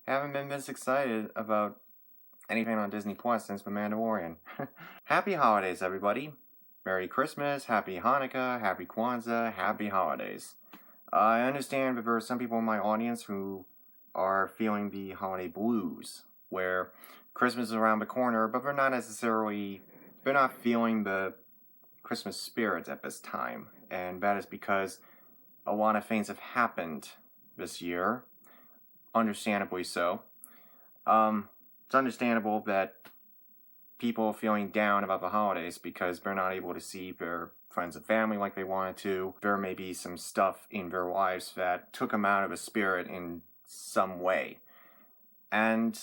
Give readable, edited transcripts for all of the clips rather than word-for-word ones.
Haven't been this excited about anything on Disney Plus since The Mandalorian. Happy holidays, everybody. Merry Christmas, Happy Hanukkah, Happy Kwanzaa, Happy Holidays. I understand that there are some people in my audience who are feeling the holiday blues, where Christmas is around the corner, but they're not feeling the Christmas spirit at this time. And that is because a lot of things have happened this year, understandably so. It's understandable that people are feeling down about the holidays because they're not able to see their friends and family like they wanted to. There may be some stuff in their lives that took them out of the spirit in some way. And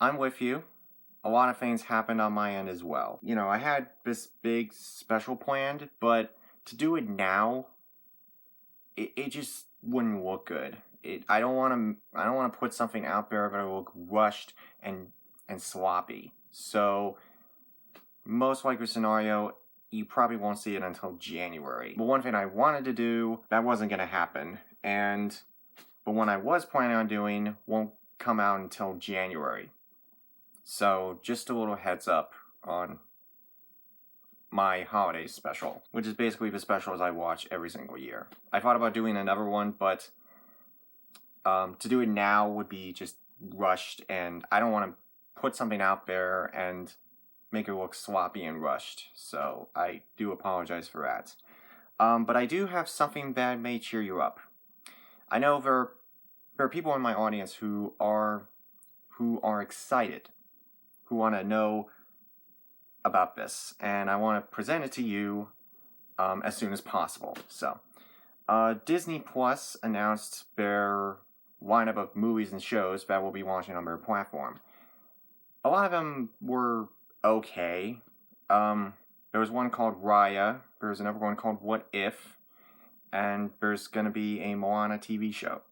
I'm with you. A lot of things happened on my end as well. You know, I had this big special planned, but to do it now, it just wouldn't look good. I don't want to put something out there that will look rushed and sloppy. So most likely scenario, you probably won't see it until January. But one thing I wanted to do, that wasn't going to happen. But one I was planning on doing won't come out until January. So just a little heads up on my holiday special, which is basically the specials I watch every single year. I thought about doing another one, but to do it now would be just rushed, and I don't want to put something out there and make it look sloppy and rushed, so I do apologize for that. But I do have something that may cheer you up. I know there are people in my audience who are excited, who want to know about this, and I want to present it to you as soon as possible. So, Disney Plus announced their lineup of movies and shows that we'll be watching on their platform. A lot of them were okay. There was one called Raya, there's another one called What If, and there's going to be a Moana TV show.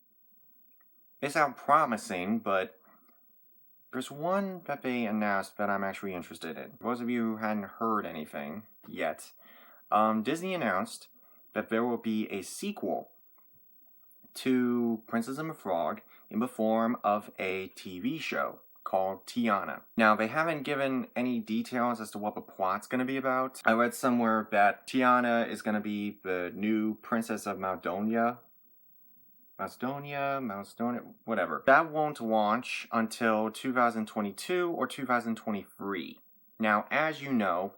They sound promising, but there's one that they announced that I'm actually interested in. For those of you who hadn't heard anything yet, Disney announced that there will be a sequel to Princess and the Frog in the form of a TV show called Tiana. Now, they haven't given any details as to what the plot's going to be about. I read somewhere that Tiana is going to be the new Princess of Macedonia, whatever. That won't launch until 2022 or 2023. Now, as you know,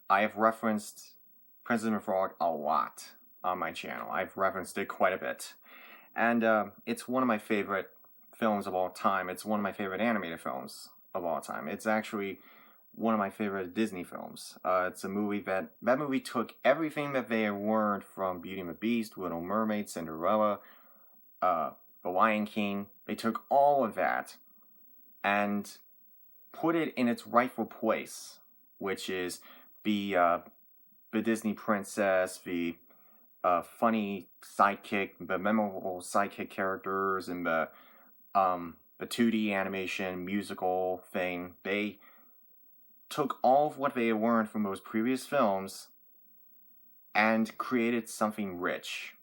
I have referenced Princess and the Frog a lot on my channel. I've referenced it quite a bit. And it's one of my favorite films of all time. It's one of my favorite animated films of all time. It's actually one of my favorite Disney films. It's a movie that movie took everything that they had learned from Beauty and the Beast, Little Mermaid, Cinderella, The Lion King. They took all of that and put it in its rightful place, which is the Disney princess, the funny sidekick, the memorable sidekick characters, and the 2D animation musical thing. They took all of what they had learned from those previous films and created something rich.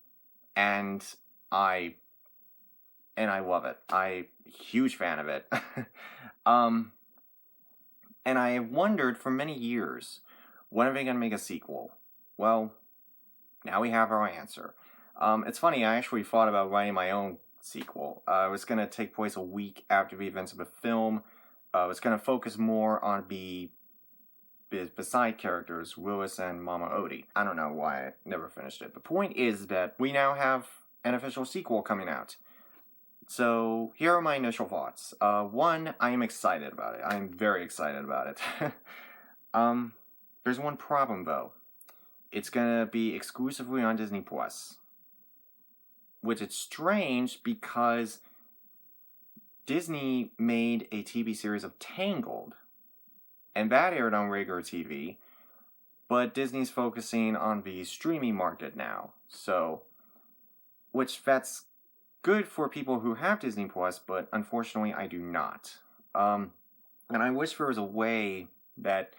And I love it. I'm a huge fan of it. And I wondered for many years, when are they going to make a sequel? Well, now we have our answer. It's funny, I actually thought about writing my own sequel. It was going to take place a week after the events of the film. It was going to focus more on the side characters, Willis and Mama Odie. I don't know why I never finished it. The point is that we now have an official sequel coming out. So, here are my initial thoughts. One, I am excited about it. I am very excited about it. There's one problem, though. It's gonna be exclusively on Disney Plus. Which is strange because Disney made a TV series of Tangled, and that aired on regular TV, but Disney's focusing on the streaming market now. So, that's good for people who have Disney Plus, but unfortunately I do not. And I wish there was a way that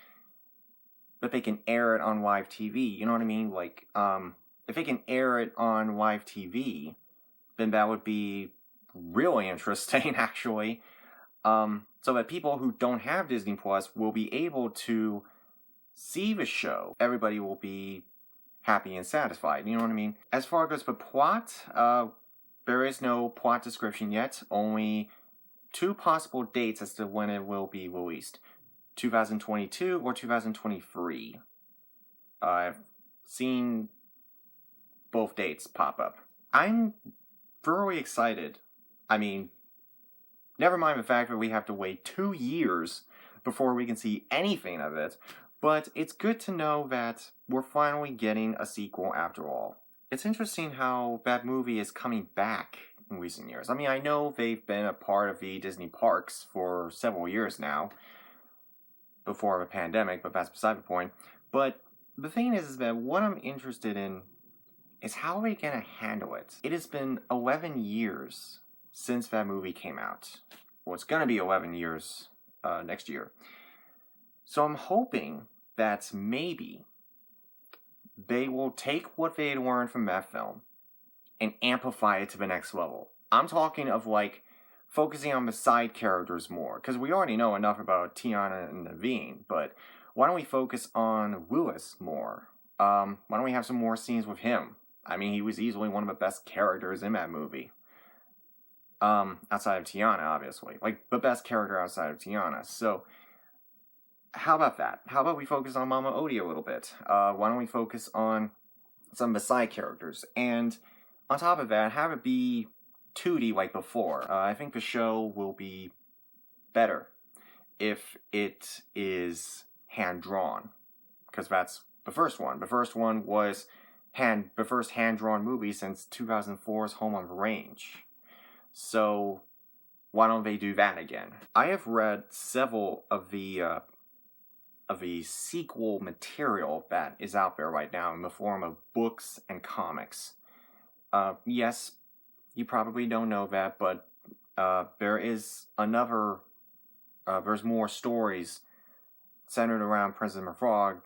they can air it on live TV. You know what I mean? Like, if they can air it on live TV, then that would be really interesting, actually. So that people who don't have Disney Plus will be able to see the show. Everybody will be happy and satisfied, you know what I mean? As far as the plot, there is no plot description yet, only 2 possible dates as to when it will be released. 2022 or 2023. I've seen both dates pop up. I'm thoroughly excited. I mean, never mind the fact that we have to wait 2 years before we can see anything of it, but it's good to know that we're finally getting a sequel after all. It's interesting how that movie is coming back in recent years. I mean, I know they've been a part of the Disney parks for several years now, before the pandemic, but that's beside the point. But the thing is that what I'm interested in is how are they going to handle it? It has been 11 years since that movie came out. Well, it's going to be 11 years next year. So I'm hoping that maybe they will take what they learned from that film and amplify it to the next level. I'm talking of like focusing on the side characters more, because we already know enough about Tiana and Naveen, but why don't we focus on Willis more? Why don't we have some more scenes with him? I mean, he was easily one of the best characters in that movie. Outside of Tiana, obviously. Like, the best character outside of Tiana. So, how about that? How about we focus on Mama Odie a little bit? Why don't we focus on some of the side characters? And on top of that, have it be 2D like before. I think the show will be better if it is hand-drawn. Because that's the first one. The first one was the first hand-drawn movie since 2004's Home on the Range. So, why don't they do that again? I have read several of the sequel material that is out there right now in the form of books and comics. Yes, you probably don't know that, but there is there's more stories centered around Princess and the Frog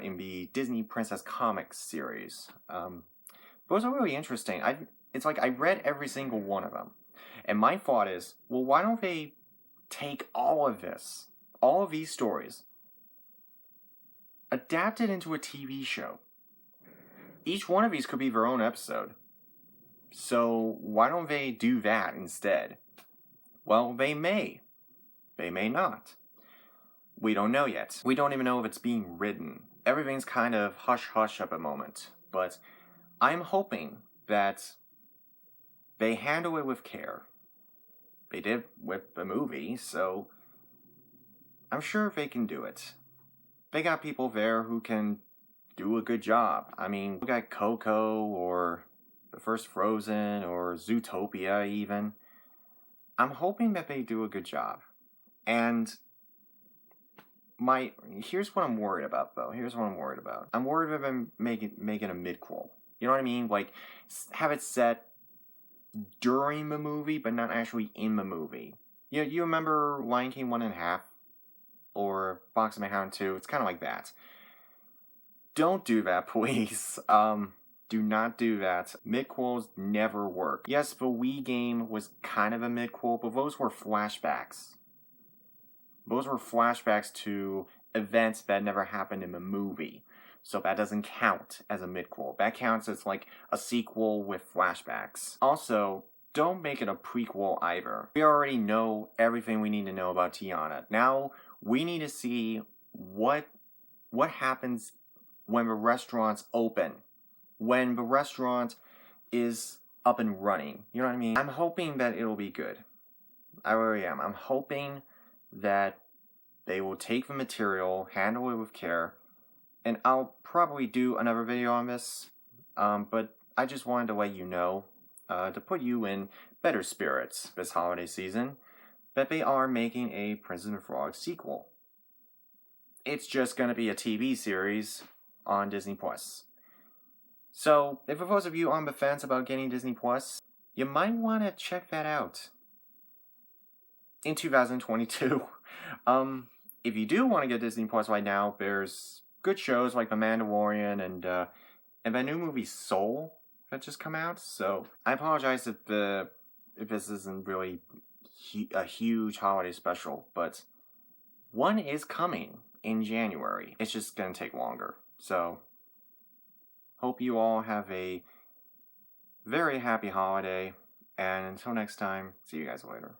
in the Disney Princess Comics series. Those are really interesting. It's like I read every single one of them. And my thought is, well, why don't they take all of these stories, adapt it into a TV show? Each one of these could be their own episode. So why don't they do that instead? Well, they may. They may not. We don't know yet. We don't even know if it's being written. Everything's kind of hush-hush at the moment. But I'm hoping that they handle it with care. They did with the movie, so I'm sure they can do it. They got people there who can do a good job. I mean, look at Coco or the first Frozen or Zootopia even. I'm hoping that they do a good job. And here's what I'm worried about, though. I'm worried about them making a midquel. You know what I mean? Like, have it set during the movie, but not actually in the movie. You remember Lion King 1.5? Or Fox and the Hound 2? It's kind of like that. Don't do that, please. Do not do that. Midquels never work. Yes, the Wii game was kind of a midquel, but those were flashbacks. Those were flashbacks to events that never happened in the movie. So that doesn't count as a midquel. That counts as like a sequel with flashbacks. Also, don't make it a prequel either. We already know everything we need to know about Tiana. Now, we need to see what happens when the restaurants open. When the restaurant is up and running. You know what I mean? I'm hoping that it'll be good. I really am. I'm hoping that they will take the material, handle it with care, and I'll probably do another video on this, but I just wanted to let you know, to put you in better spirits this holiday season, that they are making a Princess and the Frog sequel. It's just going to be a TV series on Disney+. So, if for those of you on the fence about getting Disney+, you might want to check that out in 2022. If you do want to get Disney Plus right now, there's good shows like The Mandalorian and that new movie Soul that just come out. So I apologize if if this isn't really a huge holiday special, but one is coming in January. It's just gonna take longer. So, hope you all have a very happy holiday, and until next time, see you guys later.